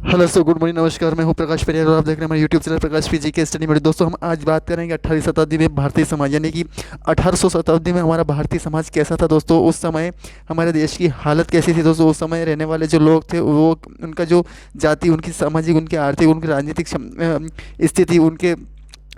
Hello sir, good morning, नमस्कार। मैं हूं प्रकाश परियार और आप देख रहे हैं हमारे यूट्यूब चैनल प्रकाश पीजी के स्टडी में। दोस्तों, हम आज बात करेंगे 18वीं शताब्दी में भारतीय समाज, यानी कि 1800 शताब्दी में हमारा भारतीय समाज कैसा था। दोस्तों, उस समय हमारे देश की हालत कैसी थी। दोस्तों, उस समय रहने वाले जो लोग थे वो उनका जो जाति, उनकी सामाजिक, उनकी आर्थिक, उनकी राजनीतिक स्थिति, उनके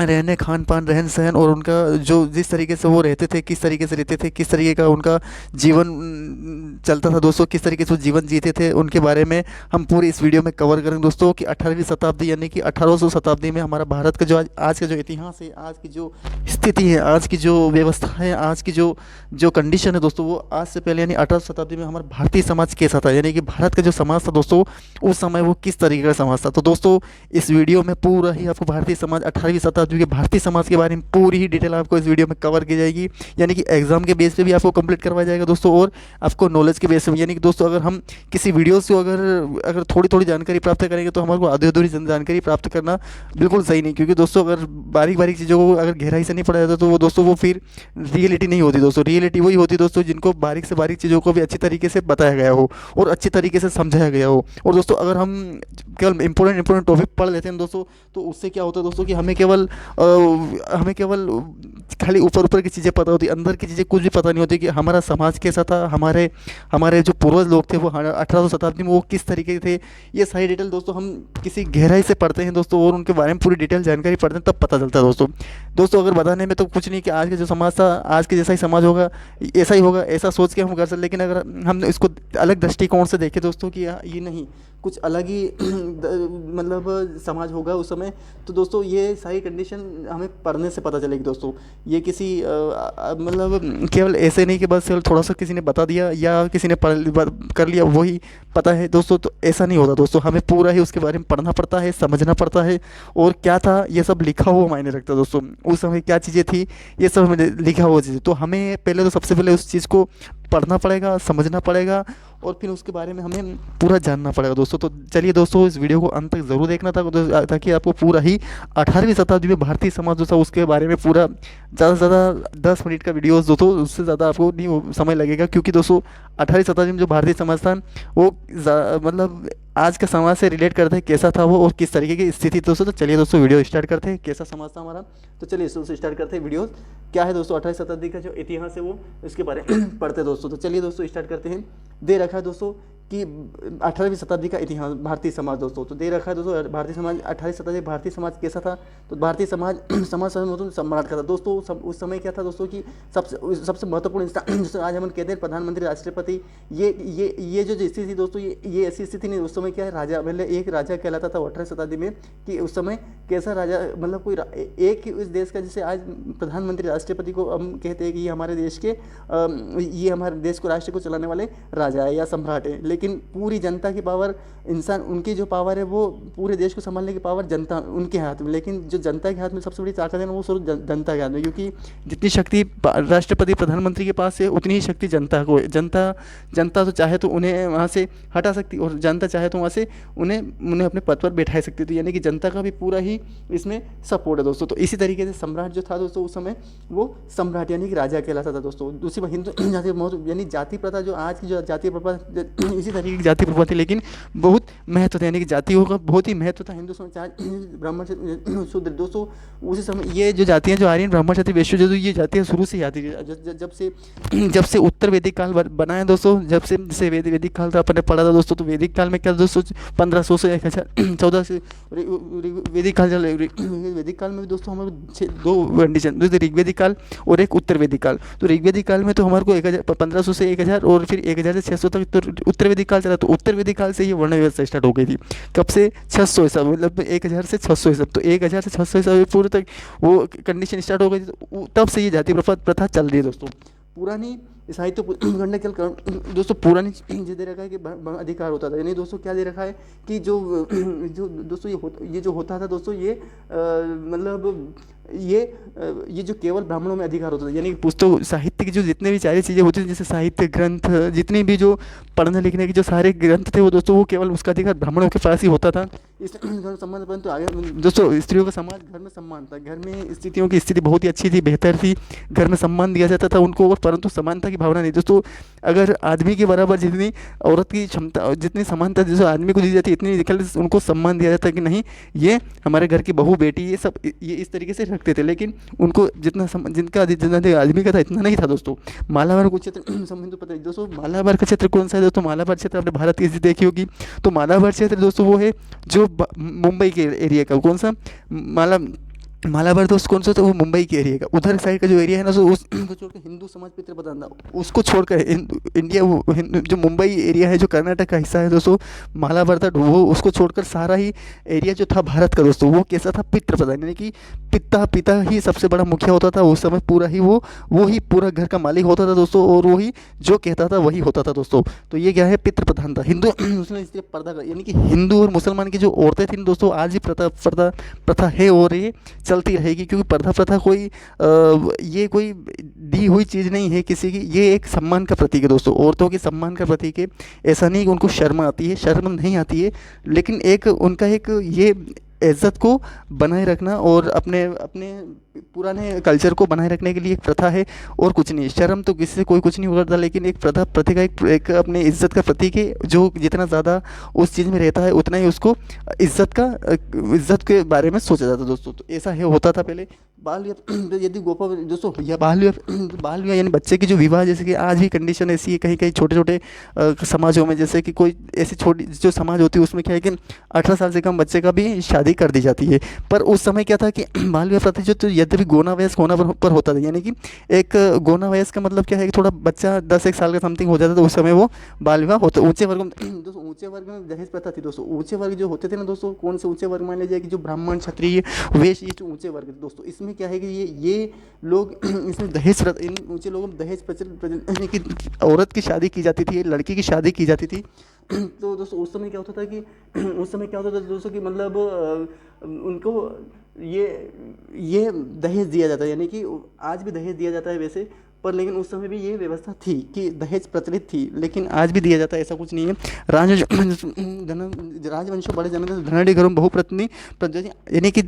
रहने, खान पान, रहन सहन और उनका जो जिस तरीके से वो रहते थे, किस तरीके से रहते थे, किस तरीके का उनका जीवन चलता था। दोस्तों, किस तरीके से वो जीवन जीते थे, उनके बारे में हम पूरी इस वीडियो में कवर करेंगे। दोस्तों, कि 18वीं शताब्दी यानी कि 1800 शताब्दी में हमारा भारत का जो आज का जो इतिहास है, आज की जो स्थिति है, आज की जो व्यवस्था है, आज की जो जो कंडीशन है दोस्तों, वो आज से पहले यानी 18वीं शताब्दी में हमारा भारतीय समाज कैसा था, यानी कि भारत का जो समाज था दोस्तों, उस समय वो किस तरीके का समाज था। तो दोस्तों, इस वीडियो में पूरा ही आपको भारतीय समाज, 18वीं शताब्दी के भारतीय समाज के बारे में पूरी ही डिटेल आपको इस वीडियो में कवर की जाएगी, यानी कि एग्जाम के बेस पे भी आपको कंप्लीट करवाया जाएगा दोस्तों, और आपको नॉलेज के बेस पे, यानी कि दोस्तों अगर हम किसी वीडियो से अगर अगर थोड़ी थोड़ी जानकारी प्राप्त करेंगे तो हमारे को आधी अधूरी जानकारी प्राप्त करना बिल्कुल सही नहीं, क्योंकि दोस्तों अगर बारीक बारीक चीज़ों को अगर गहराई से नहीं पढ़ा जाता तो वो दोस्तों वो फिर रियलिटी नहीं होती। दोस्तों, रियलिटी वही होती दोस्तों जिनको बारीक से बारीक चीज़ों को भी अच्छी तरीके से बताया गया हो और अच्छी तरीके से समझाया गया हो। और दोस्तों, अगर हम केवल इंपॉर्टेंट टॉपिक पढ़ लेते हैं दोस्तों, तो उससे क्या होता है दोस्तों कि हमें केवल खाली ऊपर ऊपर की चीज़ें पता होती, अंदर की चीज़ें कुछ भी पता नहीं होती कि हमारा समाज कैसा था, हमारे हमारे जो पूर्वज लोग थे वो 1800 शताब्दी में वो किस तरीके के थे। ये सारी डिटेल दोस्तों हम किसी गहराई से पढ़ते हैं दोस्तों, और उनके बारे में पूरी डिटेल जानकारी पढ़ते हैं, तब पता चलता है दोस्तों। दोस्तों, अगर बताने में तो कुछ नहीं कि आज का जो समाज था, आज के जैसा ही समाज होगा, ऐसा ही होगा, ऐसा सोच के हम कर सकते, लेकिन अगर हम इसको अलग दृष्टिकोण से देखें दोस्तों कि ये नहीं, कुछ अलग ही मतलब समाज होगा उस समय, तो दोस्तों ये सारी कंडीशन हमें पढ़ने से पता चलेगी दोस्तों। ये किसी मतलब केवल ऐसे नहीं कि बस केवल थोड़ा सा किसी ने बता दिया या किसी ने कर लिया वही पता है दोस्तों, तो ऐसा नहीं होता दोस्तों। हमें पूरा ही उसके बारे में पढ़ना पड़ता है, समझना पड़ता है, और क्या था ये सब लिखा हुआ मायने रखता है दोस्तों। उस समय क्या चीज़ें थी ये सब हमें लिखा हुआ चीज़ें, तो हमें पहले तो सबसे पहले उस चीज़ को पढ़ना पड़ेगा, समझना पड़ेगा, और फिर उसके बारे में हमें पूरा जानना पड़ेगा दोस्तों। तो चलिए दोस्तों, इस वीडियो को अंत तक ज़रूर देखना था ताकि आपको पूरा ही 18वीं शताब्दी में भारतीय समाज जो था उसके बारे में पूरा ज़्यादा से ज़्यादा 10 मिनट का वीडियो दोस्तों, उससे ज़्यादा आपको नहीं समय लगेगा, क्योंकि दोस्तों 18वीं शताब्दी में जो भारतीय समाज था वो मतलब आज का समाज से रिलेट करते हैं, कैसा था वो और किस तरीके की स्थिति थी दोस्तों। तो चलिए दोस्तों, वीडियो स्टार्ट करते हैं, कैसा समाज था हमारा। तो चलिए इससे स्टार्ट करते हैं वीडियो क्या है दोस्तों। 18वीं शताब्दी का जो इतिहास है वो इसके बारे में पढ़ते हैं दोस्तों। तो चलिए दोस्तों स्टार्ट करते हैं। दे रखा है दोस्तों कि 18वीं शताब्दी का इतिहास, भारतीय समाज दोस्तों। तो दे रखा है दोस्तों भारतीय समाज, 18वीं शताब्दी भारतीय समाज कैसा था। तो भारतीय समाज समाज सम्राट का था दोस्तों। उस समय क्या था दोस्तों कि सबसे महत्वपूर्ण जैसे आज हम कहते हैं प्रधानमंत्री, राष्ट्रपति, ये जो स्थिति थी दोस्तों, ये ऐसी स्थिति नहीं। उस समय क्या है, राजा, पहले एक राजा कहलाता था 18वीं शताब्दी में, कि उस समय कैसा राजा, मतलब कोई एक ही इस देश का, जैसे आज प्रधानमंत्री, राष्ट्रपति को हम कहते हैं कि ये हमारे देश के ये हमारे देश को, राष्ट्र को चलाने वाले राजा है या सम्राट है, लेकिन पूरी जनता की पावर, इंसान, उनकी जो पावर है वो पूरे देश को संभालने की पावर जनता उनके हाथ में, लेकिन जो जनता के हाथ में सबसे बड़ी ताकत है ना वो सिर्फ जनता के हाथ में, क्योंकि जितनी शक्ति राष्ट्रपति, प्रधानमंत्री के पास है उतनी ही शक्ति जनता को है। जनता तो चाहे तो उन्हें वहाँ से हटा सकती, और जनता चाहे तो वहाँ से उन्हें अपने पद पर बैठा सकती थी, यानी कि जनता का भी पूरा ही इसमें सपोर्ट है दोस्तों। तो इसी तरीके से सम्राट जो था दोस्तों उस समय, वो सम्राट यानी कि राजा कहलाता था दोस्तों। दूसरी बात, हिंदू जाति यानी जाति प्रथा, जो आज की जो जातीय प्रथा, इसी तरीके की जाति प्रथा थी, लेकिन बहुत महत्व था, यानी कि जातियों का बहुत ही महत्व था हिंदुस्तान में। चाहे ब्राह्मण शूद्र दोस्तों, उसी समय ये जो जातियाँ जो आर्यन, ब्राह्मण, क्षत्रिय, वैश्य, जो ये जातियाँ शुरू से आती थी, जब से उत्तर वैदिक काल बना है दोस्तों, जब से जैसे वैदिक काल था, अपन ने पढ़ा था दोस्तों। तो वैदिक काल में क्या दोस्तों, 1500 से 1014 से वैदिक काल चल, वैदिक काल में भी दोस्तों हमारे दो कंडीशन, ऋग्वेदिक काल और एक उत्तर वैदिक काल। तो ऋग्वेदिक काल में तो हमारे को 1500 से 1000 और फिर 1000 से 600 तक तो उत्तर वैदिक काल चला। तो उत्तर वैदिक काल से ये वर्ण व्यवस्था स्टार्ट हो गई थी। कब से, 600 ईसा, मतलब 1000 से 600 ईसा। तो 1000 से 600 ईसा पूरे तक वो कंडीशन स्टार्ट हो गई थी, तो तब से ये जाति प्रथा चल रही है दोस्तों। पुरानी साहित्य खंड के दोस्तों, पुरानी चीज़ दे रखा है कि अधिकार होता था, यानी दोस्तों क्या दे रखा है कि जो दोस्तों ये जो होता था दोस्तों, ये मतलब ये जो केवल ब्राह्मणों में अधिकार होता था, यानी पुस्तक साहित्य की जो जितने भी सारी चीज़ें होती थी, जैसे साहित्य ग्रंथ, जितने भी जो पढ़ने लिखने के जो सारे ग्रंथ थे वो दोस्तों, वो केवल उसका अधिकार ब्राह्मणों के पास ही होता था। इस घर सम्मान, परंतु आगे दोस्तों स्त्रियों का समाज, घर में सम्मान था, घर में स्थितियों की स्थिति बहुत ही अच्छी थी, बेहतर थी, घर में सम्मान दिया जाता था उनको, और परंतु समानता की भावना नहीं दोस्तों। अगर आदमी के बराबर जितनी औरत की क्षमता, जितनी समानता जैसे आदमी को दी जाती है, इतनी निकल उनको सम्मान दिया जाता है कि नहीं ये हमारे घर की बहू बेटी, ये सब ये इस तरीके से रखते थे। लेकिन उनको जितना आदमी का था इतना नहीं था दोस्तों। मालाबार को क्षेत्र समझ तो पता है दोस्तों, मालाबार का क्षेत्र कौन सा है दोस्तों? मालाबार क्षेत्र आपने भारत की हिस्ट्री देखी होगी। तो मालाबार क्षेत्र दोस्तों वो है जो मुंबई के एरिया का, कौन सा माला मालाबार दोस्त कौन सा? तो वो मुंबई के एरिया का उधर साइड का जो एरिया है ना, सो उसको छोड़कर हिंदू समाज पितृ प्रधान था, उसको छोड़कर इंडिया जो मुंबई एरिया है जो कर्नाटक का हिस्सा है दोस्तों, मालाबार था वो, उसको छोड़कर सारा ही एरिया जो था भारत का दोस्तों वो कैसा था? पितृ प्रधान, यानी कि पिता पिता ही सबसे बड़ा मुखिया होता था उस समय। पूरा ही वो ही पूरा घर का मालिक होता था दोस्तों, और वो ही जो कहता था वही होता था दोस्तों। तो ये क्या है? पितृ प्रधान था। हिंदू उसने इसलिए पर्दा का, यानी कि हिंदू और मुसलमान की जो औरतें थी दोस्तों, आज भी प्रथा है और ये चलती रहेगी, क्योंकि पर्दा प्रथा कोई ये कोई दी हुई चीज़ नहीं है किसी की, ये एक सम्मान का प्रतीक है दोस्तों, औरतों के सम्मान का प्रतीक है। ऐसा नहीं कि उनको शर्म आती है, शर्म नहीं आती है, लेकिन एक उनका एक ये इज़्ज़त को बनाए रखना और अपने अपने पुराने कल्चर को बनाए रखने के लिए एक प्रथा है और कुछ नहीं। शर्म तो किसी से कोई कुछ नहीं करता, लेकिन एक प्रथा प्रतीक एक अपने इज़्ज़त का प्रतीक है। जो जितना ज़्यादा उस चीज़ में रहता है उतना ही उसको इज़्ज़त के बारे में सोचा जाता है दोस्तों। तो ऐसा है होता था पहले। बाल विवाह यदि गोपा दोस्तों, या बाल विवाह यानी बच्चे की जो विवाह, जैसे कि आज भी कंडीशन ऐसी है कहीं कहीं छोटे छोटे समाजों में, जैसे कि कोई ऐसी छोटी जो समाज होती है उसमें क्या है कि 18 साल से कम बच्चे का भी शादी कर दी जाती है। पर उस समय क्या था कि बाल विवाह प्रथा जो, तो यद्यपि गौना वयस्क होना पर होता था, यानी कि एक गौना वयस्क का मतलब क्या है कि थोड़ा बच्चा 10-1 साल का समथिंग हो जाता था, उस समय वो बाल विवाह होता। ऊंचे वर्ग में दोस्तों, ऊंचे वर्ग में दहेज प्रथा थी दोस्तों। ऊंचे वर्ग जो होते थे ना दोस्तों, कौन से ऊंचे वर्ग मान लीजिए कि जो ब्राह्मण क्षत्रिय वैश्य, ये जो ऊंचे वर्ग थे दोस्तों, इसमें क्या है कि ये लोग इसमें दहेज, इन ऊंचे लोगों में दहेज यानी कि औरत की शादी की जाती थी, लड़की की शादी की जाती थी। तो दोस्तों उस समय क्या होता था कि उस समय क्या होता था दोस्तों कि मतलब उनको ये दहेज दिया जाता है, यानी कि आज भी दहेज दिया जाता है वैसे, पर लेकिन उस समय भी ये व्यवस्था थी कि दहेज प्रचलित थी, लेकिन आज भी दिया जाता है, ऐसा कुछ नहीं है। राजवंशों बड़े जन धनाढ़ी घरों बहुपत्नी, यानी कि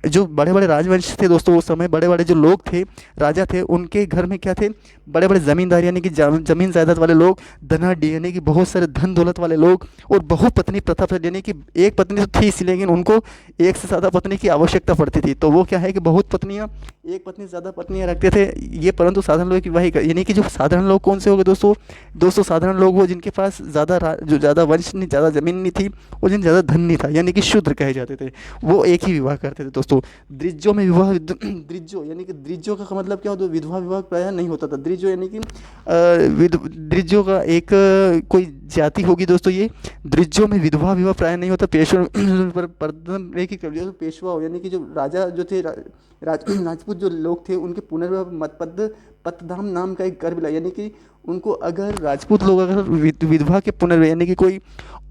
जो बड़े बड़े राजवंश थे दोस्तों उस समय, बड़े बड़े जो लोग थे, राजा थे, उनके घर में क्या थे? बड़े बड़े ज़मींदार, यानी कि ज़मीन जायदाद वाले लोग, धनाढ़ी यानी कि बहुत सारे धन दौलत वाले लोग, और बहुपत्नी प्रथा, यानी कि एक पत्नी तो थी, लेकिन उनको एक से ज़्यादा पत्नी की आवश्यकता पड़ती थी। तो वो क्या है कि बहुत पत्नियाँ, एक पत्नी से ज़्यादा पत्नियाँ रखते थे ये, परंतु साधारण लोग की वही, यानी कि जो साधारण लोग कौन से हो गए दोस्तों साधारण लोग वो जिनके पास जो ज़्यादा वंश नहीं, ज़्यादा ज़मीन नहीं थी, और जिन ज़्यादा धन नहीं था, यानी कि शूद्र कहे जाते थे, वो एक ही विवाह करते थे दोस्तों। द्विजों में विवाह, द्विजो यानी कि द्विजों का मतलब क्या होता है? विधवा विवाह प्रायः नहीं होता था। द्विजो यानी कि द्विजों का एक कोई जाति होगी दोस्तों, ये द्विजों में विधवा विवाह प्रायः नहीं होता। पेशवा पर पेशवा यानी कि जो राजा जो थे, राजपूत जो लोग थे, उनके पुनर्विवाह पतधाम नाम का एक कर मिला, यानी कि उनको अगर राजपूत लोग अगर विधवा के पुनर्विवाह, यानी कि कोई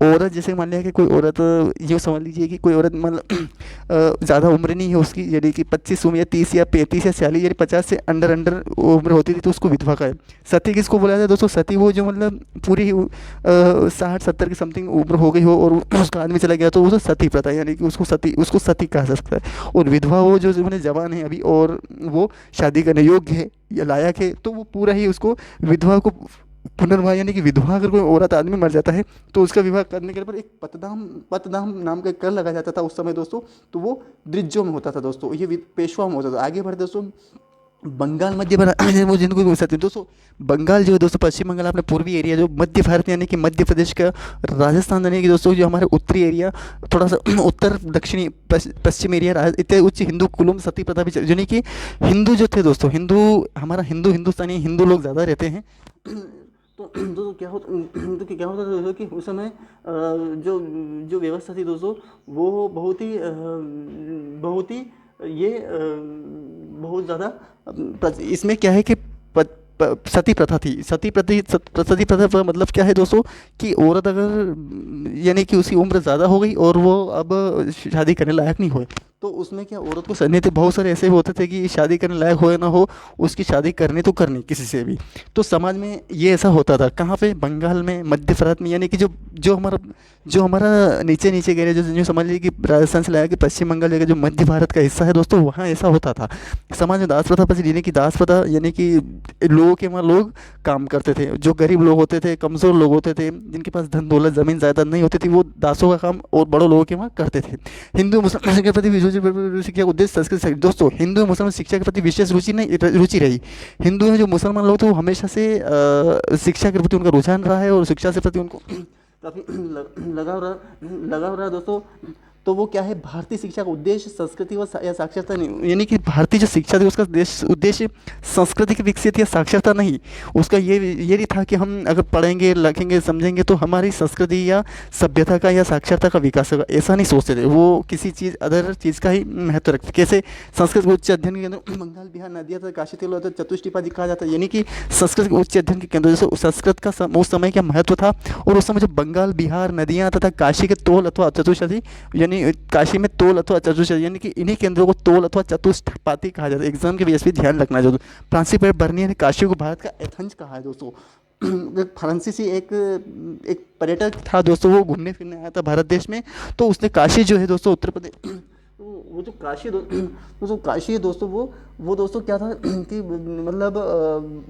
औरत, जैसे मान लिया कि कोई औरत, ये समझ लीजिए कि कोई औरत मतलब ज़्यादा उम्र नहीं है उसकी, यानी कि 25 उम्र या 30 या 35 या 40, यानी 50 से अंडर उम्र होती थी, तो उसको विधवा का है। सती किसको बोला जाता है दोस्तों? सती वो जो मतलब पूरी 60-70 की समथिंग उम्र हो गई हो और उसका आदमी चला गया, तो वो सती प्रथा, यानी कि उसको सती कहा जा सकता है। और विधवा वो जो मैंने जवान है अभी और वो शादी करने योग्य है या लायक है, तो वो पूरा ही उसको विधवा को पुनर्विवाह, यानी कि विधवा अगर कोई औरत आदमी मर जाता है तो उसका विवाह करने के पर एक पतदाम नाम का कर लगा जाता था उस समय दोस्तों। तो वो द्विजों में होता था दोस्तों, ये पेशवा में होता था। आगे बढ़े दोस्तों, बंगाल मध्य वो जिनको दोस्तों, बंगाल जो है दोस्तों, पश्चिम बंगाल अपने पूर्वी एरिया, जो मध्य भारत यानी कि मध्य प्रदेश का, राजस्थान यानी कि दोस्तों जो हमारे उत्तरी एरिया, थोड़ा सा उत्तर दक्षिणी पश्चिम एरिया, इतने उच्च हिंदू कुलों सती प्रथा भी, यानी कि हिंदू जो थे दोस्तों, हमारा हिंदुस्तानी हिंदू लोग ज़्यादा रहते हैं। तो दोस्तों क्या होता था दोस्तों कि उस समय जो व्यवस्था थी दोस्तों, वो बहुत ही ये बहुत ज़्यादा, इसमें क्या है कि सती प्रथा थी। सती प्रथा का मतलब क्या है दोस्तों कि औरत अगर, यानी कि उसकी उम्र ज़्यादा हो गई और वो अब शादी करने लायक नहीं हुए, तो उसमें क्या औरत को नहीं थे, बहुत सारे ऐसे भी होते थे कि शादी करने लायक हो या ना हो, उसकी शादी करनी तो करनी किसी से भी। तो समाज में ये ऐसा होता था, कहाँ पे, बंगाल में, मध्य भारत में, यानी कि जो हमारा नीचे नीचे गए, जो जो समझ लीजिए कि राजस्थान से लाया कि पश्चिम बंगाल जगह जो मध्य भारत का हिस्सा है दोस्तों, वहाँ ऐसा होता था। समाज में दास प्रथा बची, यानी कि दास प्रथा, यानी कि लोगों के वहाँ लोग काम करते थे, जो गरीब लोग होते थे, कमज़ोर लोग होते थे, जिनके पास धन दौलत ज़मीन जायदाद नहीं होती थी, वो दासों का काम और बड़ों लोगों के वहाँ करते थे। हिंदू मुसलमान के प्रति शिक्षा का उद्देश्य संस्कृत दोस्तों, हिंदू मुसलमान शिक्षा के प्रति विशेष रुचि रही। हिंदू हैं जो मुसलमान लोग थे, वो हमेशा से शिक्षा के प्रति उनका रुझान रहा है, और शिक्षा से प्रति उनको काफ़ी लगाव रहा दोस्तों। तो वो क्या है, भारतीय शिक्षा का उद्देश्य संस्कृति या साक्षरता नहीं, यानी कि भारतीय जो शिक्षा थी उसका उद्देश्य संस्कृति की विकसित या साक्षरता नहीं, उसका ये नहीं था कि हम अगर पढ़ेंगे लिखेंगे समझेंगे तो हमारी संस्कृति या सभ्यता का या साक्षरता का विकास होगा, ऐसा नहीं सोचते थे वो। किसी चीज़ अदर चीज़ का ही महत्व रखते। कैसे संस्कृत के उच्च अध्ययन के केंद्र बंगाल बिहार नदिया तथा काशी तिल चतुष्टिपादी कहा जाता है, यानी कि संस्कृत के उच्च अध्ययन के केंद्र, जैसे संस्कृत का उस समय क्या महत्व था, और उस समय जो बंगाल बिहार नदियाँ तथा काशी के तोल अथवा चतुष्टि, यानी काशी में तोल अथवा चतुष्टय, यानी कि इन्हीं केंद्रों को तोल अथवा चतुष्पाती कहा जाता है। एग्जाम के बेस पे ध्यान रखना है। फ्रांसीसी बर्नियर ने काशी को भारत का एथेंस कहा है दोस्तों। फ्रांसीसी एक पर्यटक था दोस्तों, वो घूमने फिरने आया था भारत देश में, तो उसने काशी जो है दोस्तों उत्तर प्रदेश, वो जो काशी है दोस्तों, वो दोस्तों क्या था कि मतलब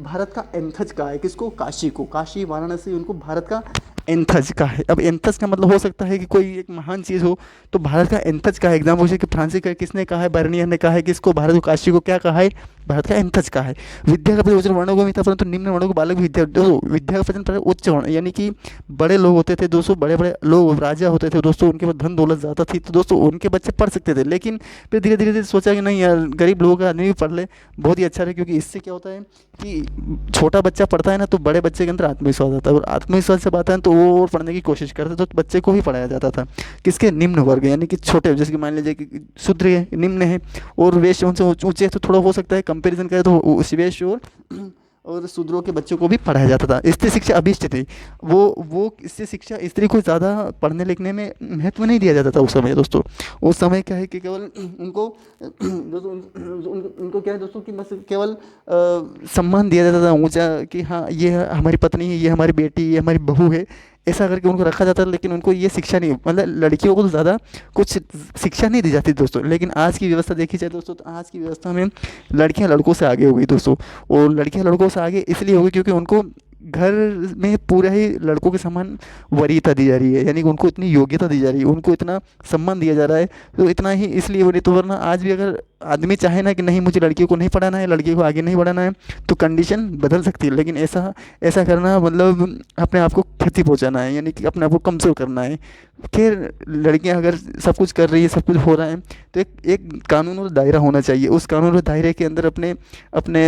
भारत का एंथज कहा है किसको, काशी को। काशी वाराणसी उनको भारत का एंथज का है। अब एंथज का मतलब हो सकता है कि कोई एक महान चीज़ हो, तो भारत का एंथज का है। एग्जाम्पल जैसे कि फ्रांसी का किसने कहा है, बर्नियर ने कहा है किसको, भारत को, काशी को क्या कहा है, भारत का एंथज का है। विद्या का प्रयोजन वर्णों को भी था, परंतु निम्न वर्णों को बालक विद्या, दोस्तों विद्या का प्रयोजन पहले उच्च वर्ण, यानी कि बड़े लोग होते थे दोस्तों, बड़े बड़े लोग राजा होते थे दोस्तों, उनके पास धन दौलत ज़्यादा थी, तो दोस्तों उनके बच्चे पढ़ सकते थे। लेकिन फिर धीरे धीरे सोचा कि नहीं यार, गरीब लोगों का आदमी भी पढ़ ले, बहुत ही अच्छा है, क्योंकि इससे क्या होता है कि छोटा बच्चा पढ़ता है ना, तो बड़े बच्चे के अंदर आत्मविश्वास आता है, और आत्मविश्वास जब आता है तो वो और पढ़ने की कोशिश करता है, तो बच्चे को भी पढ़ाया जाता था। किसके, निम्न वर्ग, यानी कि छोटे, जैसे कि मान लीजिए कि शूद्र है, निम्न है, और वैश्य उनसे ऊंचे, तो थोड़ा हो सकता है कंपेरिजन करें तो उस वैश्य और शूद्रों के बच्चों को भी पढ़ाया जाता था। स्त्री शिक्षा अभिष्ट थी, वो इससे शिक्षा, स्त्री को ज़्यादा पढ़ने लिखने में महत्व नहीं दिया जाता था उस समय दोस्तों। उस समय क्या है कि केवल उनको दोस्तों उनको क्या है दोस्तों कि बस केवल सम्मान दिया जाता था ऊंचा, कि हाँ ये हमारी पत्नी है, ये हमारी बेटी, ये हमारी बहू है, ऐसा करके उनको रखा जाता था। लेकिन उनको ये शिक्षा नहीं, मतलब लड़कियों को तो ज़्यादा कुछ शिक्षा नहीं दी जाती दोस्तों। लेकिन आज की व्यवस्था देखी जाए दोस्तों, तो आज की व्यवस्था में लड़कियां लड़कों से आगे हो गई दोस्तों। और लड़कियां लड़कों से आगे इसलिए हो गई क्योंकि उनको घर में पूरा ही लड़कों के समान वरीयता दी जा रही है, यानी कि उनको इतनी योग्यता दी जा रही है, उनको इतना सम्मान दिया जा रहा है। तो इतना ही इसलिए वरी, तो वरना आज भी अगर आदमी चाहे ना कि नहीं मुझे लड़कियों को नहीं पढ़ाना है, लड़कियों को आगे नहीं बढ़ाना है, तो कंडीशन बदल सकती है। लेकिन ऐसा ऐसा करना मतलब अपने आप को क्षति पहुंचाना है, यानी कि अपने आप को कमज़ोर करना है। फिर लड़कियां अगर सब कुछ कर रही है, सब कुछ हो रहा है, तो एक कानून और दायरा होना चाहिए। उस कानून और दायरे के अंदर अपने अपने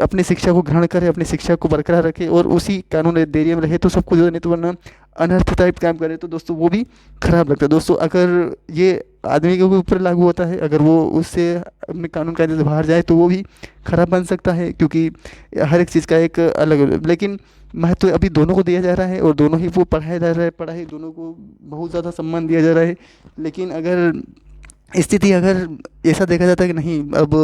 अपनी शिक्षा को ग्रहण करे, अपनी शिक्षा को बरकरार रखे, और उसी कानून और दायरे में रहे, तो सब कुछ हो, नहीं तो वरना अनर्थ टाइप काम करे तो दोस्तों वो भी खराब लगता है दोस्तों। अगर ये आदमी के ऊपर लागू होता है, अगर वो उससे अपने कानून कायदे से बाहर जाए तो वो भी खराब बन सकता है, क्योंकि हर एक चीज़ का एक अलग, लेकिन महत्व अभी दोनों को दिया जा रहा है, और दोनों ही वो पढ़ाया जा रहा है, पढ़ाई दोनों को बहुत ज़्यादा सम्मान दिया जा रहा है। लेकिन अगर स्थिति अगर ऐसा देखा जाता है कि नहीं, अब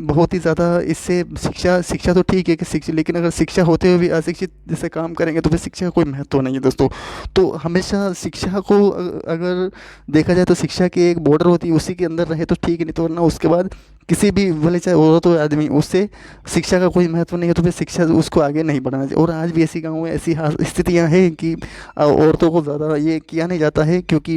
बहुत ही ज़्यादा इससे शिक्षा तो ठीक है कि शिक्षा, लेकिन अगर शिक्षा होते हुए भी अशिक्षित जैसे काम करेंगे तो फिर शिक्षा का कोई महत्व नहीं है दोस्तों। तो हमेशा शिक्षा को अगर देखा जाए तो शिक्षा की एक बॉर्डर होती है, उसी के अंदर रहे तो ठीक है, नहीं तो वरना उसके बाद किसी भी, भले चाहे औरत हो आदमी, उससे शिक्षा का कोई महत्व नहीं है, तो फिर शिक्षा उसको आगे नहीं बढ़ाना चाहिए। और आज भी ऐसी गाँव में ऐसी स्थितियाँ हैं कि औरतों को ज़्यादा ये किया नहीं जाता है, क्योंकि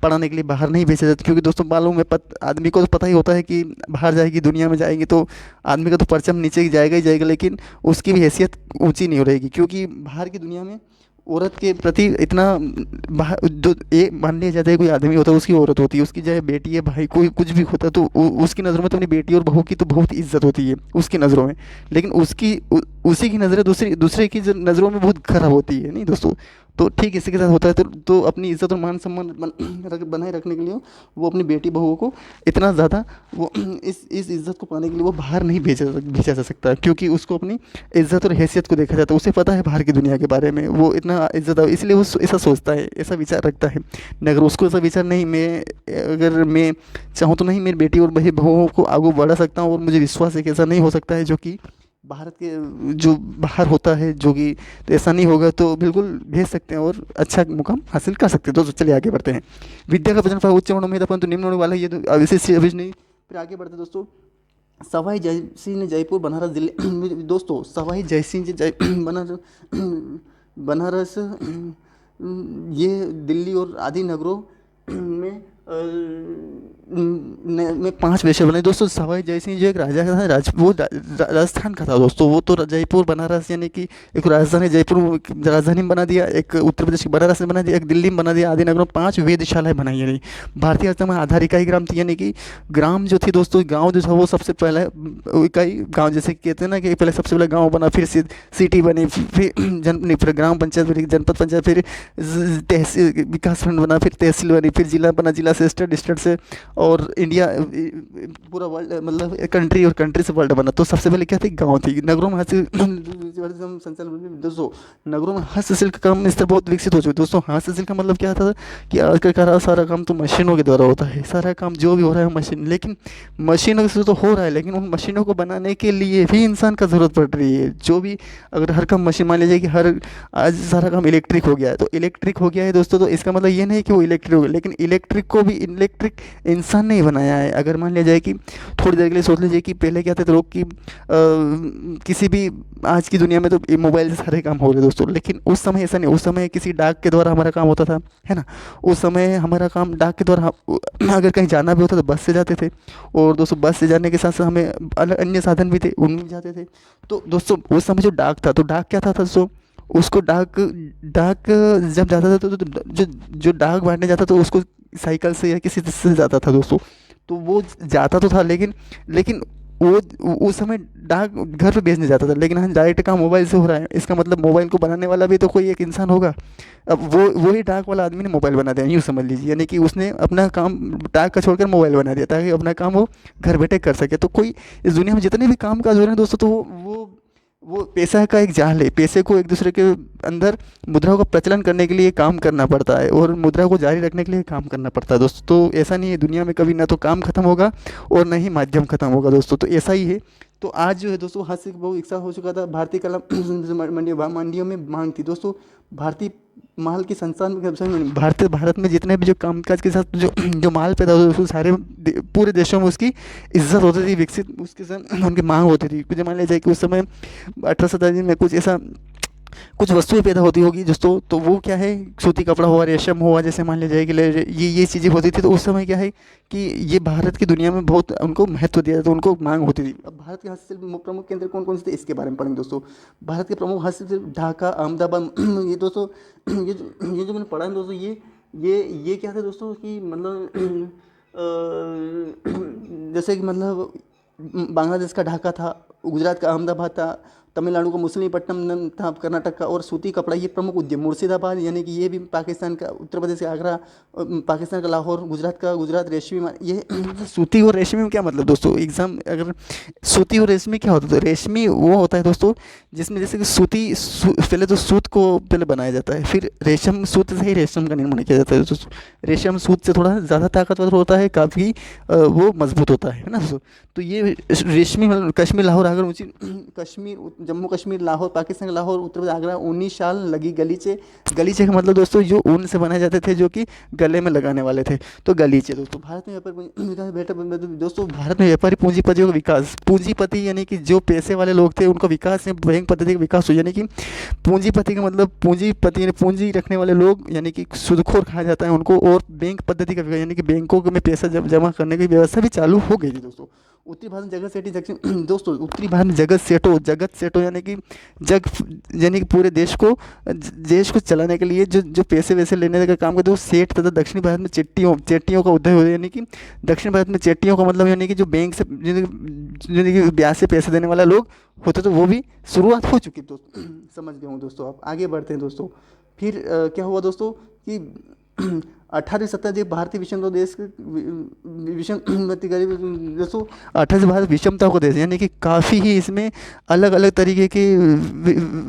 पढ़ाने के लिए बाहर नहीं भेजा जाता। क्योंकि दोस्तों मालूम है, आदमी को तो पता ही होता है कि बाहर जाएगी, दुनिया में जाएगी, तो आदमी का तो परचम नीचे ही जाएगा, लेकिन उसकी भी हैसियत ऊंची नहीं हो रहेगी। क्योंकि बाहर की दुनिया में औरत के प्रति इतना जो मान लिया जाता है, कोई आदमी होता है उसकी औरत होती है, उसकी चाहे बेटी है, भाई, कोई कुछ भी होता है, तो उसकी नज़रों में तो अपनी बेटी और बहू की तो बहुत इज्जत होती है उसकी नज़रों में। लेकिन उसी की नज़रें दूसरे की नज़रों में बहुत खराब होती है, नहीं दोस्तों। तो ठीक इसी के साथ होता है। तो अपनी इज़्ज़त और मान सम्मान बनाए रखने के लिए वो अपनी बेटी बहुओं को इतना ज़्यादा वो इस इज़्ज़त को पाने के लिए वो बाहर नहीं भेजा जा सकता, क्योंकि उसको अपनी इज़्ज़त और हैसियत को देखा जाता है। उसे पता है बाहर की दुनिया के बारे में, वो इतना इज़्ज़त, इसलिए वो ऐसा सोचता है, ऐसा विचार रखता है। अगर उसको ऐसा विचार नहीं, अगर मैं चाहूँ तो नहीं मेरी बेटी और बही बहुओं को आगे बढ़ा सकता हूँ, और मुझे विश्वास है कि ऐसा नहीं हो सकता है जो कि भारत के जो बाहर होता है जो कि, तो ऐसा नहीं होगा तो बिल्कुल भेज सकते हैं और अच्छा मुकाम हासिल कर सकते हैं। दोस्तों चलिए आगे बढ़ते हैं। विद्या का वचन फल उच्च वर्णों में था परंतु निम्न वर्णों वाला ये तो विशेष अभिज नहीं। फिर आगे बढ़ते हैं दोस्तों। सवाई जय सिंह ने जयपुर बनारस दिल्ली दोस्तों सवाई जय सिंह जी जय बनारस बनारस ये दिल्ली और आदि नगरों में में 5 वैसे बने दोस्तों। सवाई जय सिंह जो एक राजा का था, वो राजस्थान का था दोस्तों। वो तो जयपुर बनारस यानी कि एक राजधानी जयपुर राजधानी में बना दिया, एक उत्तर प्रदेश की बनारस में बना दिया, एक दिल्ली में बना दिया, आदि नगरों 5 वेधशालाएं बनाई। यानी भारतीय अर्थव्यवस्था में आधार इकाई ग्राम थी, यानी कि ग्राम जो थी दोस्तों, गाँव जो था वो सबसे पहले इकाई गाँव, जैसे कहते हैं ना कि पहले सबसे पहले गाँव बना, फिर सिटी बनी, फिर ग्राम पंचायत, फिर जनपद पंचायत, फिर तहसील विकास खंड बना, फिर तहसील बनी, फिर जिला बना, जिला से स्टेट, स्टेट से और इंडिया, पूरा वर्ल्ड, मतलब कंट्री, और कंट्री से वर्ल्ड बना। तो सबसे पहले क्या थी, गांव थी। नगरों में दोस्तों नगरों में हस्तशिल्प का काम इस तरह बहुत विकसित हो चुका है दोस्तों। हस्तशिल्प का मतलब क्या था कि आजकल का सारा काम तो मशीनों के द्वारा होता है, सारा काम जो भी हो रहा है मशीन, लेकिन मशीनों से तो हो रहा है, लेकिन उन मशीनों को बनाने के लिए भी इंसान का ज़रूरत पड़ रही है। जो भी अगर हर काम मशीन, मान लीजिए कि आज सारा काम इलेक्ट्रिक हो गया है, तो इलेक्ट्रिक हो गया है दोस्तों, तो इसका मतलब ये नहीं कि वो इलेक्ट्रिक हो गया, लेकिन इलेक्ट्रिक को भी इलेक्ट्रिक इंसान ने ही बनाया है। अगर मान लिया जाए कि थोड़ी देर के लिए सोच लीजिए कि पहले क्या थे लोग कि किसी भी, आज की दुनिया में तो मोबाइल से सारे काम हो रहे दोस्तों, लेकिन उस समय ऐसा नहीं। उस समय किसी डाक के द्वारा हमारा काम होता था, है ना। उस समय हमारा काम डाक के द्वारा, अगर कहीं जाना भी होता तो बस से जाते थे, और दोस्तों बस से जाने के साथ साथ हमें अन्य साधन भी थे, उनमें भी जाते थे। तो दोस्तों उस समय जो डाक था, तो डाक क्या था दोस्तों, उसको डाक डाक जब जाता था तो जो जो डाक बांटने जाता तो उसको साइकिल से या किसी से जाता था दोस्तों। तो वो जाता तो था, लेकिन वो उस समय डाक घर पे भेजने जाता था, लेकिन हाँ डायरेक्ट काम मोबाइल से हो रहा है। इसका मतलब मोबाइल को बनाने वाला भी तो कोई एक इंसान होगा। अब वही डाक वाला आदमी ने मोबाइल बना दिया, यूँ समझ लीजिए, यानी कि उसने अपना काम डाक का छोड़कर मोबाइल बना दिया ताकि अपना काम वो घर बैठे कर सके। तो कोई इस दुनिया में जितने भी काम काज हो रहे हैं दोस्तों, तो वो पैसा का एक जाल है। पैसे को एक दूसरे के अंदर मुद्राओं का प्रचलन करने के लिए काम करना पड़ता है, और मुद्रा को जारी रखने के लिए काम करना पड़ता है दोस्तों। तो ऐसा नहीं है दुनिया में कभी ना तो काम खत्म होगा और न ही माध्यम खत्म होगा दोस्तों, तो ऐसा ही है। तो आज जो है दोस्तों हाथ से बहुत विकसित हो चुका था। भारतीय कला मंडियों में मांग थी दोस्तों। भारतीय माल की संस्थान भारत में जितने भी जो कामकाज के साथ जो जो माल पैदा होता था, उसको सारे पूरे देशों में उसकी इज्जत होती थी, विकसित उसके साथ उनकी मांग होती थी। कुछ मान लिया जाए कि उस समय 18 शताब्दी में कुछ वस्तुएं पैदा होती होगी दोस्तों, तो वो क्या है, सूती कपड़ा हुआ, रेशम हुआ, जैसे मान लिया जाए कि ये चीज़ें होती थी। तो उस समय क्या है कि ये भारत की दुनिया में बहुत उनको महत्व दिया जाता, उनको मांग होती थी। अब भारत के हस्तशिल्प प्रमुख केंद्र कौन कौन से थे, इसके बारे में पढ़ेंगे दोस्तों। भारत के प्रमुख हस्तशिल्प ढाका, अहमदाबाद ये दोस्तों, ये जो मैंने पढ़ा है दोस्तों, ये क्या था दोस्तों कि मतलब जैसे कि मतलब बांग्लादेश का ढाका था, गुजरात का अहमदाबाद था, तमिलनाडु का मछलीपट्टनम था, कर्नाटक का, और सूती कपड़ा ये प्रमुख उद्यम मुर्शिदाबाद, यानी कि ये भी पाकिस्तान का, उत्तर प्रदेश का आगरा, पाकिस्तान का लाहौर, गुजरात रेशमी ये सूती और रेशमी में क्या मतलब दोस्तों, एग्जाम अगर सूती और रेशमी क्या होता है, तो रेशमी वो होता है दोस्तों जिसमें जैसे कि पहले तो सूत को पहले बनाया जाता है, फिर रेशम सूत से ही रेशम का निर्माण किया जाता है दोस्तों। रेशम सूत से थोड़ा ज़्यादा ताकतवर होता है, काफ़ी वो मजबूत होता है ना दोस्तों। तो ये रेशमी मतलब कश्मीर, लाहौर, आगरा, ऊँची कश्मीर, जम्मू कश्मीर, लाहौर, पाकिस्तान का लाहौर, उत्तर प्रदेश आगरा, ऊनी शाल लगी गलीचे का मतलब दोस्तों जो ऊन से बनाए जाते थे, जो कि गले में लगाने वाले थे, तो गलीचे दोस्तों। भारत में व्यापारी बेटा दोस्तों, भारत में व्यापारी पूंजीपतियों का विकास, पूंजीपति यानी कि जो पैसे वाले लोग थे उनका विकास, बैंक पद्धति का विकास हो, यानी कि पूंजीपति का मतलब पूंजीपति यानी पूंजी रखने वाले लोग, यानी कि सूदखोर कहा जाता है उनको, और बैंक पद्धति का विकास यानी कि बैंकों में पैसा जमा करने की व्यवस्था भी चालू हो गई थी दोस्तों। उत्तरी भारत में जगत सेठी दक्षिण दोस्तों, उत्तरी भारत में जगत सेठो यानी कि पूरे देश को चलाने के लिए जो पैसे वैसे लेने का काम करते हैं वो सेठ, तथा दक्षिणी भारत में चेट्टियों का उदय हुआ, यानी कि दक्षिण भारत में चेट्टियों का मतलब यानी कि जो बैंक से यानी कि ब्याज से पैसे देने वाला लोग होते, तो वो भी शुरुआत हो चुकी दोस्तों। समझ गए हूँ दोस्तों, आप आगे बढ़ते हैं दोस्तों। फिर क्या हुआ दोस्तों कि 18वीं शताब्दी भारतीय विषमता देश विषमती गरीब दोस्तों 18 भारत विषमता को देश, यानी कि काफ़ी ही इसमें अलग अलग तरीके की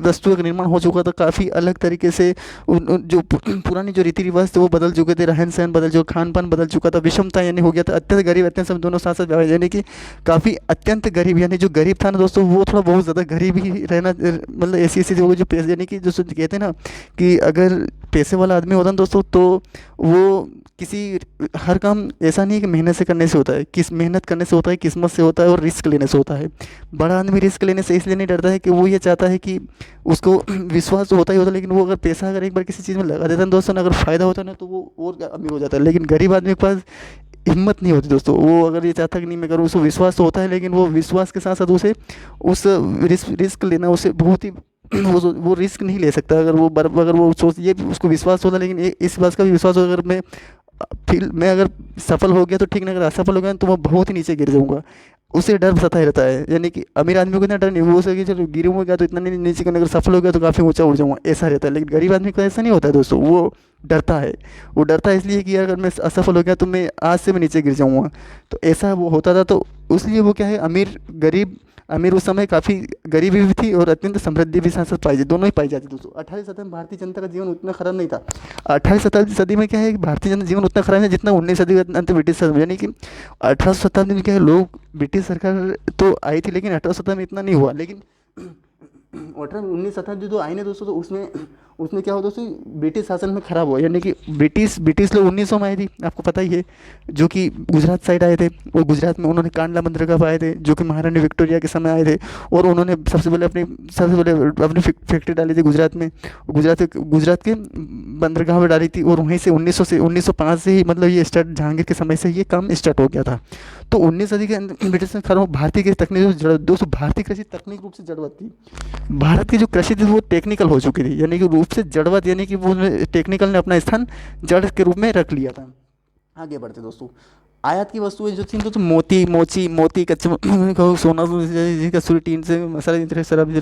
वस्तुओं का निर्माण हो चुका था। काफ़ी अलग तरीके से जो पुरानी जो रीति रिवाज थे वो बदल चुके थे, रहन सहन बदल चुका, खान पान बदल चुका था, विषमता यानी हो गया था, अत्यंत गरीब अत्यंत सब दोनों साथ साथ व्यवहार, यानी कि काफ़ी अत्यंत गरीब, यानी जो गरीब था ना दोस्तों वो थोड़ा बहुत ज़्यादा गरीब ही रहना, मतलब ऐसी ऐसी जो पैसे, यानी कि जो कहते हैं ना कि अगर पैसे वाला आदमी होता ना दोस्तों तो वो किसी हर काम ऐसा नहीं है कि मेहनत से करने से होता है, किस मेहनत करने से होता है, किस्मत से होता है और रिस्क लेने से होता है। बड़ा आदमी रिस्क लेने से इसलिए नहीं डरता है कि वो ये चाहता है कि उसको विश्वास तो होता ही होता है, लेकिन वो अगर पैसा अगर एक बार किसी चीज़ में लगा देता है दोस्तों ना, अगर फ़ायदा होता है ना तो वो और अमीर हो जाता है। लेकिन गरीब आदमी के पास हिम्मत नहीं होती दोस्तों, वो अगर ये चाहता है कि नहीं मैं करूँ, उसको विश्वास तो होता है लेकिन वो विश्वास के साथ साथ उसे उस रिस्क लेना उसे बहुत ही वो रिस्क नहीं ले सकता। अगर वो सोच, ये भी उसको विश्वास होता है लेकिन इस बात का भी विश्वास होगा, अगर फिर मैं अगर सफल हो गया तो ठीक, नहीं अगर असफल हो गया तो मैं बहुत ही नीचे गिर जाऊंगा, उसे डर सताए रहता है। यानी कि अमीर आदमी को इतना डर नहीं, वो सोचे कि चलो गिरूंगा तो इतना नहीं नीचे करने, अगर सफल हो गया तो काफ़ी ऊंचा उड़ जाऊंगा, ऐसा रहता है। लेकिन गरीब आदमी को ऐसा नहीं होता है दोस्तों, वो डरता है। वो डरता है इसलिए कि यार अगर मैं असफल हो गया तो मैं आज से मैं नीचे गिर जाऊंगा, तो ऐसा वो होता था। तो इसलिए वो क्या है, अमीर गरीब, अमीर उस समय काफ़ी गरीबी भी थी और अत्यंत समृद्धि भी साथ साथ पाई दोनों ही पाई जाती दोस्तों। 18वीं शताब्दी में भारतीय जनता का जीवन उतना खराब नहीं था। 18वीं शताब्दी सदी में क्या है कि भारतीय जनता जीवन उतना खराब है जितना 19वीं सदी के अंत ब्रिटिश शताब्दी, यानी कि 18वीं शताब्दी में क्या है, लोग ब्रिटिश सरकार तो आई थी लेकिन 18वीं शताब्दी में इतना नहीं हुआ। लेकिन 19वीं शताब्दी जो आई ना दोस्तों, तो उसमें उसमें क्या हुआ दोस्तों, ब्रिटिश शासन में खराब हुआ। यानी कि ब्रिटिश लोग 1900 में आए थे, आपको पता ही है, जो कि गुजरात साइड आए थे, और गुजरात में उन्होंने कांडला बंदरगाह आए थे जो कि महारानी विक्टोरिया के समय आए थे, और उन्होंने सबसे पहले अपनी फैक्ट्री डाली थी गुजरात में, गुजरात के बंदरगाह में डाली थी, और वहीं से 1905 से ही, मतलब ये स्टार्ट, जहांगीर के समय से ये काम स्टार्ट हो गया था। तो 19 सदी के अंदर ब्रिटिश ने खराब, भारतीय की तकनीक दोस्तों, भारतीय कृषि तकनीक रूप से जड़वत थी। भारत की जो कृषि थी वो टेक्निकल हो चुकी थी, यानी कि रूप से जड़वत, यानी कि वो टेक्निकल ने अपना स्थान जड़ के रूप में रख लिया था। आगे बढ़ते दोस्तों, आयात की वस्तुएं जो थी तो मोती कच्चे सोना, कसूरी, टीन से मसाला, शराब, ये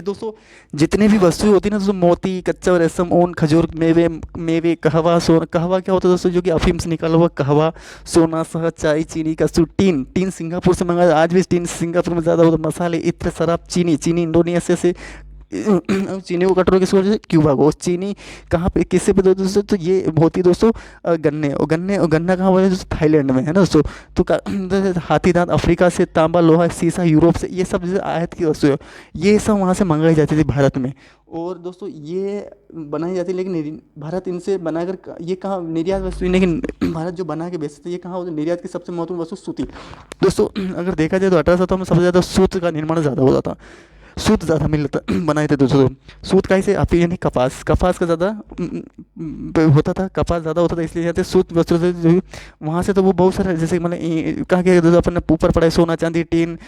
दोस्तों जितने भी वस्तुएं होती है ना दोस्तों, मोती, कच्चा रेशम, ऊन, खजूर, मेवे, कहवा, सोना। कहवा क्या होता है दोस्तों, जो कि अफीम से निकाला हुआ कहवा, सोना, शहद, चाय, चीनी, कसूर, टीन सिंगापुर से मंगाया, आज भी टीन सिंगापुर में ज़्यादा होता है। मसाले, इत्र, शराब, चीनी इंडोनेशिया से, चीनी को कंट्रोल किसको, क्यूबा को। चीनी कहाँ पे, किससे पे दोस्तों, तो ये होती है दोस्तों गन्ना कहाँ हुआ है दोस्तों, थाईलैंड में है ना दोस्तों। तो हाथी दांत अफ्रीका से, तांबा, लोहा, शीशा यूरोप से, ये सब जैसे आयात की वस्तु है, ये सब वहाँ से मंगाई जाती थी भारत में। और दोस्तों ये बनाई जाती है, लेकिन भारत इनसे बनाकर ये कहाँ निर्यात वस्तु, लेकिन भारत जो बना के बेचते थे, ये कहाँ होती, निर्यात की सबसे महत्वपूर्ण वस्तु सूती। दोस्तों अगर देखा जाए तो 1800 में सबसे ज़्यादा सूत का निर्माण ज़्यादा होता था, सूत ज़्यादा मिलता बनाए थे दोस्तों। सूत का से आप, यानी कपास का ज़्यादा होता था, कपास ज़्यादा होता था, इसलिए जाते सूत वस्त्र से जो वहाँ से तो वो बहुत सारे, जैसे मतलब कहाँ क्या दोस्तों, अपन ने ऊपर पड़ा है सोना, चांदी, टीन,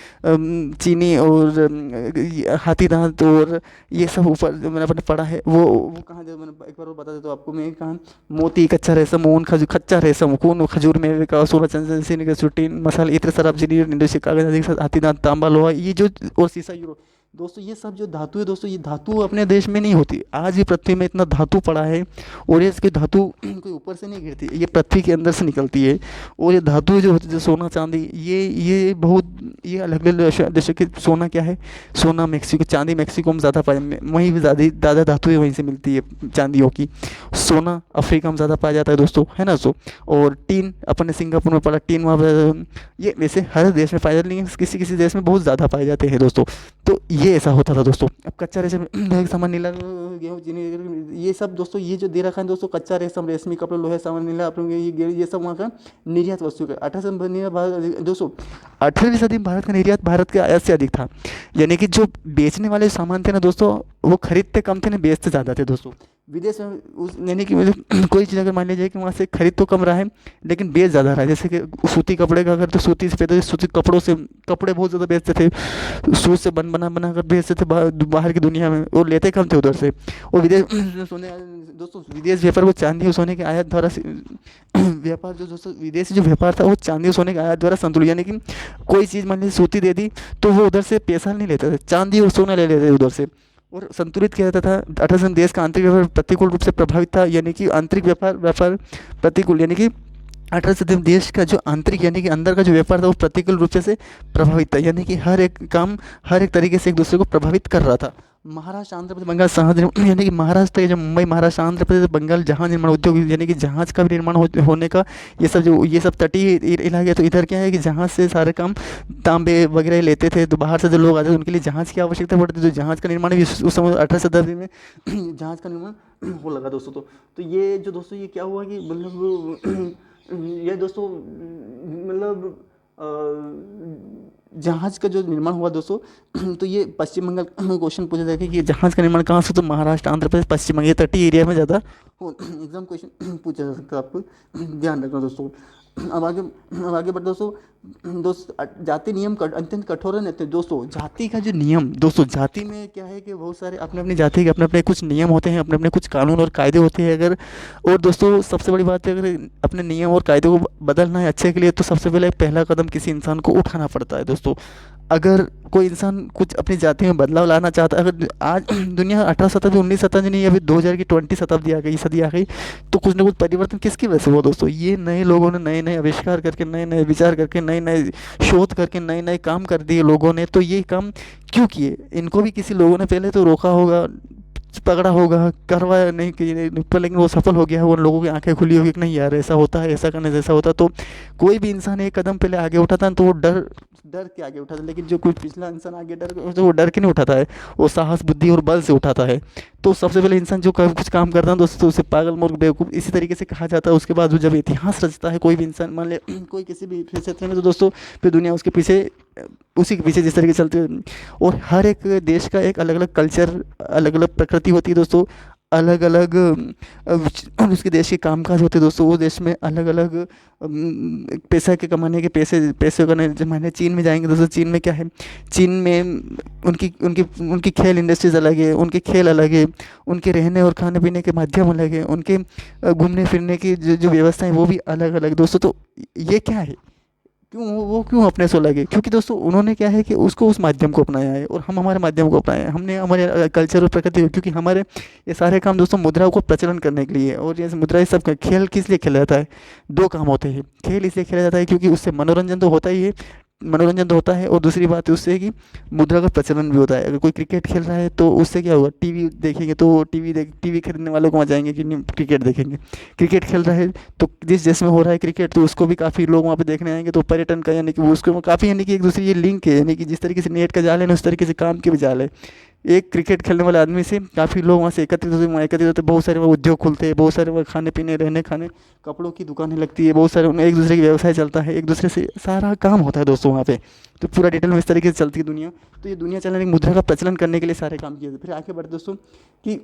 चीनी और हाथी दांत, और ये सब ऊपर मैंने अपने पढ़ा है। वो कहाँ जो मैंने एक बार वो बता देता हूँ आपको, मैं कहाँ मोती, कच्चा रेशम, ऊन, कच्चा रेशम, खून, खजूर, मेवे का, सोना, चांदी, टीन, मसाले, इत्र, शराब, चीनी, कागज, हाथी दांत, तांबा, लोहा, ये जो, और शीशा, यूरो। दोस्तों ये सब जो धातु है दोस्तों, ये धातु अपने देश में नहीं होती। आज भी पृथ्वी में इतना धातु पड़ा है, और ये इसकी धातु कोई ऊपर से नहीं गिरती, ये पृथ्वी के अंदर से निकलती है। और ये धातु जो होती है, सोना, चांदी, ये बहुत, ये अलग अलग देशों की, सोना क्या है, सोना मेक्सिको, चांदी मेक्सिको में ज़्यादा पाए, वहीं भी ज़्यादा धातुएँ वहीं से मिलती है चांदियों की। सोना अफ्रीका में ज़्यादा पाया जाता है दोस्तों, है ना दोस्तों। और टीन अपने सिंगापुर में पड़ा, टीन वहाँ पर, ये वैसे हर देश में पाया जाता है, लेकिन किसी किसी देश में बहुत ज़्यादा पाए जाते हैं दोस्तों। तो ये ऐसा होता था दोस्तों। अब कच्चा रेशम, सामान, नीला, गेहूँ, चीनी, ये सब दोस्तों, ये जो दे रखा है दोस्तों, कच्चा रेशम, रेशमी कपड़े, लोहे, सामान, नीला, ये सब वहाँ का निर्यात वस्तु का। 18 दोस्तों 18वीं सदी में भारत का निर्यात भारत के आयात से अधिक था, यानी कि जो बेचने वाले सामान थे ना दोस्तों, वो खरीदते कम थे ना, बेचते ज़्यादा थे दोस्तों। विदेश में यानी कि कोई चीज़ अगर मान लीजिए कि वहाँ से खरीद तो कम रहा है लेकिन बेच ज़्यादा रहा है, जैसे कि सूती कपड़े का, अगर तो सूती से पहले सूती कपड़ों से कपड़े बहुत ज़्यादा बेचते थे, सूत से बना कर बेचते थे बाहर की दुनिया में, और लेते कम थे उधर से। और विदेश सोने दोस्तों, विदेश व्यापार वो चांदी और सोने के आयात द्वारा व्यापार, जो दोस्तों विदेशी जो व्यापार था वो चांदी और सोने के आयात द्वारा संतुलित, यानी कि कोई चीज़ मान लीजिए सूती दे दी तो वो उधर से पैसा नहीं लेते थे, चांदी और सोना ले लेते थे उधर से। और संतुलित किया जाता था। 18 देश का आंतरिक व्यापार प्रतिकूल रूप से प्रभावित था, यानी कि आंतरिक व्यापार व्यापार प्रतिकूल, यानी कि 18 देश का जो आंतरिक यानी कि अंदर का जो व्यापार था वो प्रतिकूल रूप से प्रभावित था, यानी कि हर एक काम हर एक तरीके से एक दूसरे को प्रभावित कर रहा था। महाराष्ट्र, आंध्र प्रदेश, बंगाल, यानी कि महाराष्ट्र के जो मुंबई, महाराष्ट्र, आंध्र प्रदेश, बंगाल जहाज निर्माण उद्योग, यानी कि जहाज का भी निर्माण होने का, ये सब तटीय इलाके, तो इधर क्या है कि जहाज से सारे काम तांबे वगैरह लेते थे, तो बाहर से जो लोग आते थे उनके लिए जहाज की आवश्यकता पड़ती थी, तो जहाज का निर्माण भी उस समय 18 शताब्दी में जहाज का निर्माण हो लगा दोस्तों। तो ये जो दोस्तों ये क्या हुआ कि मतलब ये दोस्तों मतलब जहाज का जो निर्माण हुआ दोस्तों तो ये पश्चिम बंगाल में क्वेश्चन पूछा जाएगा कि जहाज का निर्माण कहाँ से, तो महाराष्ट्र, आंध्र प्रदेश, पश्चिम बंगाल, ये तटीय एरिया में ज़्यादा एग्जाम क्वेश्चन पूछा जा सकता है, आपको ध्यान रखना दोस्तों। अब आगे बढ़ दोस्तों जाति नियम अत्यंत कठोर रहते हैं दोस्तों। जाति का जो नियम दोस्तों, जाति में क्या है कि बहुत सारे अपने अपनी जाति के अपने अपने कुछ नियम होते हैं, अपने अपने कुछ कानून और कायदे होते हैं। अगर और दोस्तों सबसे बड़ी बात है, अगर अपने नियम और कायदे को बदलना है अच्छे के लिए, तो सबसे पहले पहला कदम किसी इंसान को उठाना पड़ता है दोस्तों। अगर कोई इंसान कुछ अपनी जाति में बदलाव लाना चाहता है, अगर आज दुनिया 18 शताब्दी 19 शताब्दी नहीं, अभी 2000 की 20 शताब्दी आ गई, सदी आ गई, तो कुछ ना कुछ परिवर्तन किसकी वजह से हुआ दोस्तों? ये नए लोगों ने नए नए आविष्कार करके, नए नए विचार करके, नए नए शोध करके, नए नए काम कर दिए लोगों ने। तो ये काम क्यों किए? इनको भी किसी लोगों ने पहले तो रोका होगा, पकड़ा होगा, करवाया नहीं कि पर, लेकिन वो सफल हो गया, उन लोगों की आंखें खुली होगी कि नहीं यार ऐसा होता है, ऐसा करने से ऐसा होता। तो कोई भी इंसान एक कदम पहले आगे उठाता है तो वो डर के आगे उठाता है, लेकिन जो कोई पिछला इंसान आगे तो वो डर के नहीं उठाता है, वो साहस, बुद्धि और बल से उठाता है। तो सबसे पहले इंसान जो कुछ काम करता है दोस्तों, उसे पागल, मूर्ख, बेवकूफ़ इसी तरीके से कहा जाता है। उसके बाद वो जब इतिहास रचता है कोई भी इंसान, मान ले कोई किसी भी क्षेत्र में, तो दोस्तों फिर दुनिया उसके पीछे, उसी के पीछे जिस तरीके से चलती है। और हर एक देश का एक अलग अलग कल्चर, अलग अलग प्रकृति होती है दोस्तों, अलग अलग उसके देश के कामकाज होते हैं दोस्तों। वो देश में अलग अलग पैसा के कमाने के पैसे करने, जब मैंने चीन में जाएंगे दोस्तों, चीन में क्या है, चीन में उनकी उनकी उनकी खेल इंडस्ट्रीज अलग है, उनके खेल अलग है, उनके रहने और खाने पीने के माध्यम अलग है, उनके घूमने फिरने की जो व्यवस्था है वो भी अलग अलग दोस्तों। तो ये क्या है, क्यों वो क्यों अपने से लगे? क्योंकि दोस्तों उन्होंने क्या है कि उसको उस माध्यम को अपनाया है, और हम हमारे माध्यम को अपनाया है। हमने हमारे कल्चर और प्रकृति को, क्योंकि हमारे ये सारे काम दोस्तों मुद्राओं को प्रचलन करने के लिए है। और ये मुद्रा सब खेल किस लिए खेला जाता है? दो काम होते हैं। खेल इसलिए खेला जाता है क्योंकि उससे मनोरंजन तो होता ही है, मनोरंजन तो होता है, और दूसरी बात है उससे कि मुद्रा का प्रचलन भी होता है। अगर कोई क्रिकेट खेल रहा है तो उससे क्या होगा, टीवी देखेंगे तो टीवी खरीदने वालों को वहाँ जाएंगे कि नहीं क्रिकेट देखेंगे। क्रिकेट खेल रहा है तो जिस देश में हो रहा है क्रिकेट, तो उसको भी काफ़ी लोग वहाँ पे देखने आएंगे। तो पर्यटन का यानी कि वो उसको काफ़ी, यानी कि एक दूसरे ये लिंक है, यानी कि जिस तरीके से नेट का जाल है ना, उस तरीके से काम के भी जाल है। एक क्रिकेट खेलने वाले आदमी से काफ़ी लोग वहाँ से एकत्रित होते, बहुत सारे वहाँ उद्योग खुलते हैं, बहुत सारे वहाँ खाने पीने, रहने खाने, कपड़ों की दुकानें लगती है, बहुत सारे उनमें एक दूसरे की व्यवसाय चलता है, एक दूसरे से सारा काम होता है दोस्तों वहाँ पे। तो पूरा डिटेल में इस तरीके से चलती है दुनिया। तो ये दुनिया चलने की मुद्रा का प्रचलन करने के लिए सारे काम किए थे। फिर आगे बढ़ते दोस्तों कि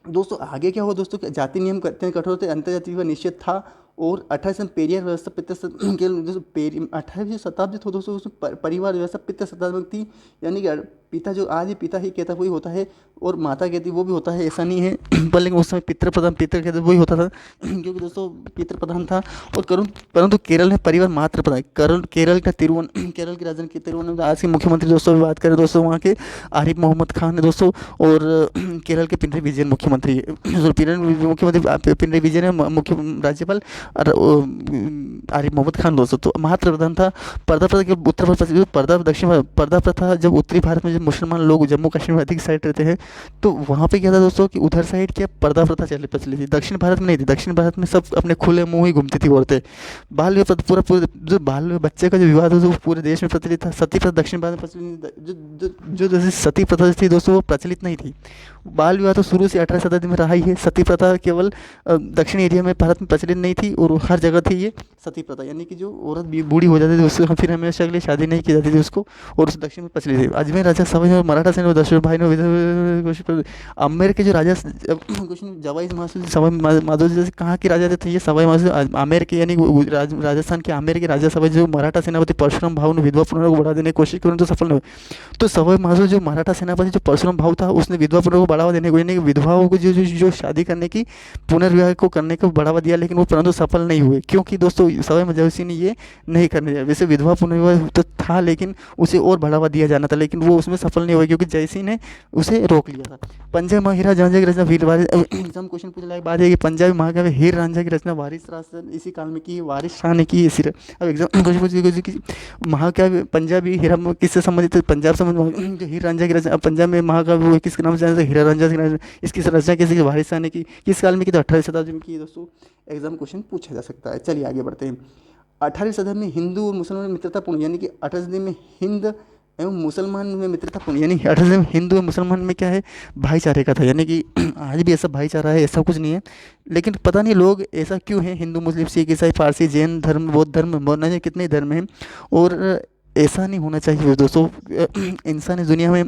दोस्तों आगे क्या हुआ दोस्तों, जाति नियम करते हैं कठोर थे, अंतर्जातीय का निषेध था। और 18वीं पेरियार व्यवस्था के 18वीं शताब्दी थी दोस्तों, उसमें परिवार व्यवस्था पितृ शताब्दी थी, यानी कि पिता जो आज ही पिता ही कहता वही होता है, और माता कहती वो भी होता है, ऐसा नहीं है। पर लेकिन उस समय पितृ कहते वही होता था, क्योंकि दोस्तों पितृ प्रधान था। और परंतु केरल में परिवार मातृ प्रधान, केरल की राजधानी की तिरुवनंतपुरम, आज के मुख्यमंत्री दोस्तों बात करें दोस्तों, वहाँ के आरिफ मोहम्मद खान है दोस्तों, और केरल के पिनरई विजयन मुख्यमंत्री पिनरई विजयन है मुख्य राज्यपाल, और आरिफ मोहम्मद खान दोस्तों। तो मातृ प्रधान था। पर्दा प्रथा के उत्तर भारत, पर्दा प्रथा जब उत्तरी भारत में जब मुसलमान लोग जम्मू कश्मीर में अधिक साइड रहते हैं, तो वहाँ पे क्या था दोस्तों कि उधर साइड क्या पर्दा प्रथा प्रचलित थी, दक्षिण भारत में नहीं थी। दक्षिण भारत में सब अपने खुले मुंह ही घूमती थी औरतें। बाल विवाह जो बाल बच्चे का जो विवाह था वो पूरे देश में प्रचलित था। सती प्रथा दक्षिण भारत में प्रचलित, जो जैसे सती प्रथा थी दोस्तों वो प्रचलित नहीं थी। बाल विवाह तो शुरू से 18 शताब्दी में रहा ही है। सती प्रथा केवल दक्षिण एरिया में भारत में प्रचलित नहीं थी, और हर जगह थी ये सती प्रथा, यानी कि जो औरत बूढ़ी हो जाती थी उससे फिर हमेशा के लिए शादी नहीं की जाती थी उसको, और उस दक्षिण में प्रचलित थी। अजमेर राजा सवाई और मराठा सेना दशरथ भाई ने आमेर के जो राजा जवाई माधोजी जैसे कहाँ के राजा थे, ये सवाई माधोजी आमेर के, यानी राजस्थान के आमेर के राजा सवाई जो मराठा सेनापति परशुराम भाव ने विधवा पुनर्विवाह को बढ़ा देने की कोशिश की, तो सफल नहीं हुए। तो सवाई माधोजी जो मराठा सेनापति जो परशुराम भाव था, उसने विधवा पुनर्विवाह को बढ़ावा देने को, यानी कि विधवाओं को जो शादी करने की, पुनर्विवाह को करने को बढ़ावा दिया, लेकिन वो परंतु सफल नहीं हुए, क्योंकि दोस्तों सवाई मजलिसी ने ये नहीं करने दिया। वैसे विधवा पुनर्विवाह तो था, लेकिन उसे और बढ़ावा दिया जाना था, लेकिन वो उसमें सफल नहीं हुआ क्योंकि जयसिंह ने उसे रोक लिया था। पंजाबी महाहीरा झांझा की रचना वीर वारिस एग्जाम क्वेश्चन पूछने लायक बात है कि पंजाबी महाकाव्य हीर रांझा की रचना वारिस शाह इसी काल में की, वारिस शाह ने की इसी। अब एग्जाम क्वेश्चन महाकाव्य पंजाबी हीरा किससे संबंधित है? पंजाब संबंधित। जो हीर रांझा की रचना पंजाब में महाकाव्य वो किसके नाम से जाना था? हीरा रांझा की रचना। इसकी रचना किसी वारिस शाह ने की, किस काल में की? तो 18वीं शताब्दी में की। दोस्तों एग्जाम क्वेश्चन पूछा जा सकता है। चलिए आगे बढ़ते हैं। 18वीं शताब्दी में हिंदू और मुसलमान में मित्रतापूर्ण, यानी कि 18वीं सदी में हिंद एवं मुसलमान में मित्रतापूर्ण, यानी 18वीं सदी में हिंदू और मुसलमान में क्या है? भाईचारे का था, यानी कि आज भी ऐसा भाईचारा है, ऐसा कुछ नहीं है। लेकिन पता नहीं लोग ऐसा क्यों है, हिंदू मुस्लिम सिख ईसाई पारसी जैन धर्म बौद्ध धर्म न जाने कितने धर्म हैं, और ऐसा नहीं होना चाहिए दोस्तों। इंसान इस दुनिया में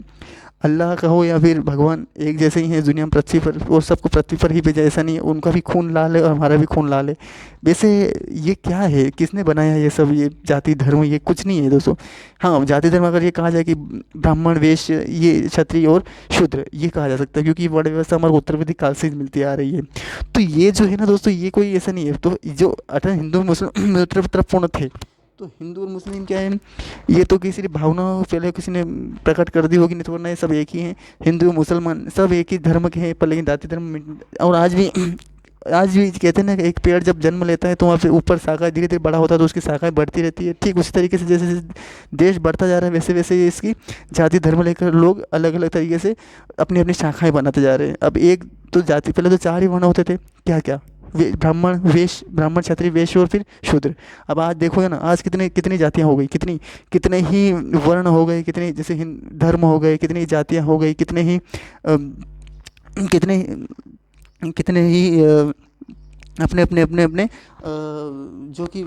अल्लाह का हो या फिर भगवान एक जैसे ही हैं दुनिया में पृथ्वी पर, और सबको पृथ्वी पर ही भेजा, ऐसा नहीं है उनका भी खून लाल है और हमारा भी खून लाल है। वैसे ये क्या है, किसने बनाया ये सब, ये जाति धर्म ये कुछ नहीं है दोस्तों। हाँ, जाति धर्म अगर ये कहा जाए कि ब्राह्मण वैश्य ये क्षत्रिय और शूद्र ये कहा जा सकता है, क्योंकि वर्ण व्यवस्था हमारे उत्तर वैदिक काल से मिलती आ रही है। तो ये जो है ना दोस्तों, ये कोई ऐसा नहीं है। तो जो 18 हिंदू मुस्लिम मित्रतापूर्ण थे, तो हिंदू और मुस्लिम क्या है, ये तो किसी की भावना पहले किसी ने प्रकट कर दी होगी, नहीं तो वरना ये सब एक ही हैं। हिंदू मुसलमान सब एक ही धर्म के हैं, पर लेकिन जाति धर्म और आज भी कहते हैं ना कि एक पेड़ जब जन्म लेता है तो वहाँ पे ऊपर शाखा धीरे धीरे बड़ा होता है, तो उसकी शाखाएं बढ़ती रहती है। ठीक उसी तरीके से जैसे जैसे देश बढ़ता जा रहा है, वैसे वैसे ये इसकी जाति धर्म लेकर लोग अलग अलग तरीके से अपनी अपनी शाखाएं बनाते जा रहे हैं। अब एक तो जाति, पहले तो 4 ही वर्ण होते थे, क्या क्या, ब्राह्मण वैश्य, ब्राह्मण क्षत्रिय वैश्य और फिर शूद्र। अब आज देखोगे ना, आज कितनी जातियाँ हो गई, कितने ही वर्ण हो गए, कितने जैसे धर्म हो गए, कितनी जातियाँ हो गई, कितने कितने ही अपने अपने अपने अपने जो कि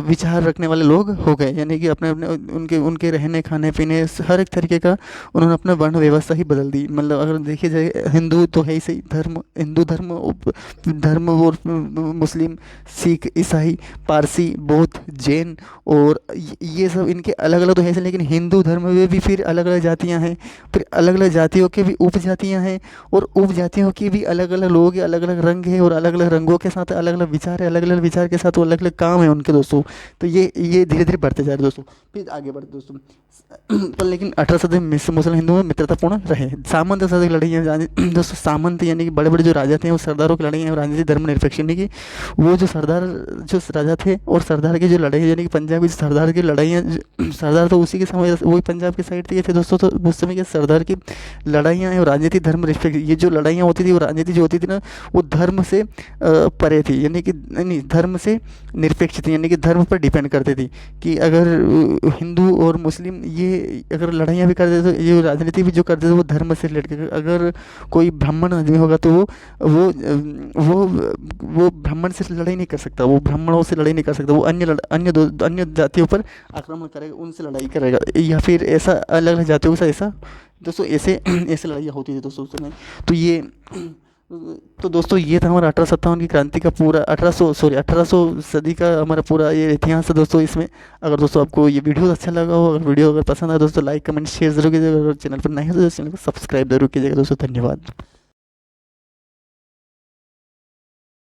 विचार रखने वाले लोग हो गए, यानी कि अपने अपने उनके रहने खाने पीने हर एक तरीके का उन्होंने अपना वर्ण व्यवस्था ही बदल दी। मतलब अगर देखिए जाए, हिंदू तो है ही सही धर्म, हिंदू धर्म और मुस्लिम सिख ईसाई पारसी बौद्ध जैन और ये सब इनके अलग अलग तो है, लेकिन हिंदू धर्म में भी फिर अलग अलग जातियाँ हैं, फिर अलग अलग जातियों के भी उपजातियाँ हैं, और उपजातियों की भी अलग अलग लोग हैं, अलग अलग रंग है, और अलग अलग रंगों के साथ अलग अलग विचार है, अलग अलग विचार के साथ वो अलग अलग काम है उनके दोस्तों। तो ये धीरे धीरे बढ़ते जा रहे दोस्तों। फिर आगे बढ़ते दोस्तों। पर लेकिन 18 सदी में मुसलमान हिंदू में मित्रतापूर्ण रहे। सामंत साथ लड़ाइयाँ दोस्तों, सामंत यानी कि बड़े बड़े जो राजा थे वो सरदारों की लड़ाइयाँ, राजनीतिक धर्मनिरपेक्ष, यानी कि वो जो राजा थे और सरदार की जो लड़ाई, यानी कि पंजाब की सरदार की लड़ाइयाँ, सरदार तो उसी के समय वही पंजाब की साइड थे दोस्तों। तो उस समय के सरदार की लड़ाइयाँ और राजनीतिक धर्मनिरपेक्ष, ये जो लड़ाइयाँ होती थी, वो राजनीति जो होती थी ना, वो धर्म से परे थी, यानी कि नहीं धर्म से निरपेक्ष थी, यानी कि धर्म पर डिपेंड करती थी कि अगर हिंदू और मुस्लिम ये अगर लड़ाइयाँ भी करते तो ये राजनीति भी जो करते थे वो धर्म से रिलेटेड। अगर कोई ब्राह्मण आदमी होगा तो वो ब्राह्मण से लड़ाई नहीं कर सकता, वो ब्राह्मणों से लड़ाई नहीं कर सकता, वो अन्य जातियों पर आक्रमण करेगा, उनसे लड़ाई करेगा, या फिर ऐसा अलग अलग जातियों के साथ ऐसा दोस्तों ऐसे लड़ाइयाँ होती थी दोस्तों उस समय। तो दोस्तों ये था हमारा 1857 की क्रांति का पूरा 1800 सदी का हमारा पूरा ये इतिहास है दोस्तों। इसमें अगर दोस्तों आपको ये वीडियो अच्छा लगा हो, अगर वीडियो अगर पसंद आए दोस्तों लाइक कमेंट शेयर जरूर कीजिएगा, अगर चैनल पर नए हो तो चैनल को सब्सक्राइब जरूर कीजिएगा दोस्तों। धन्यवाद।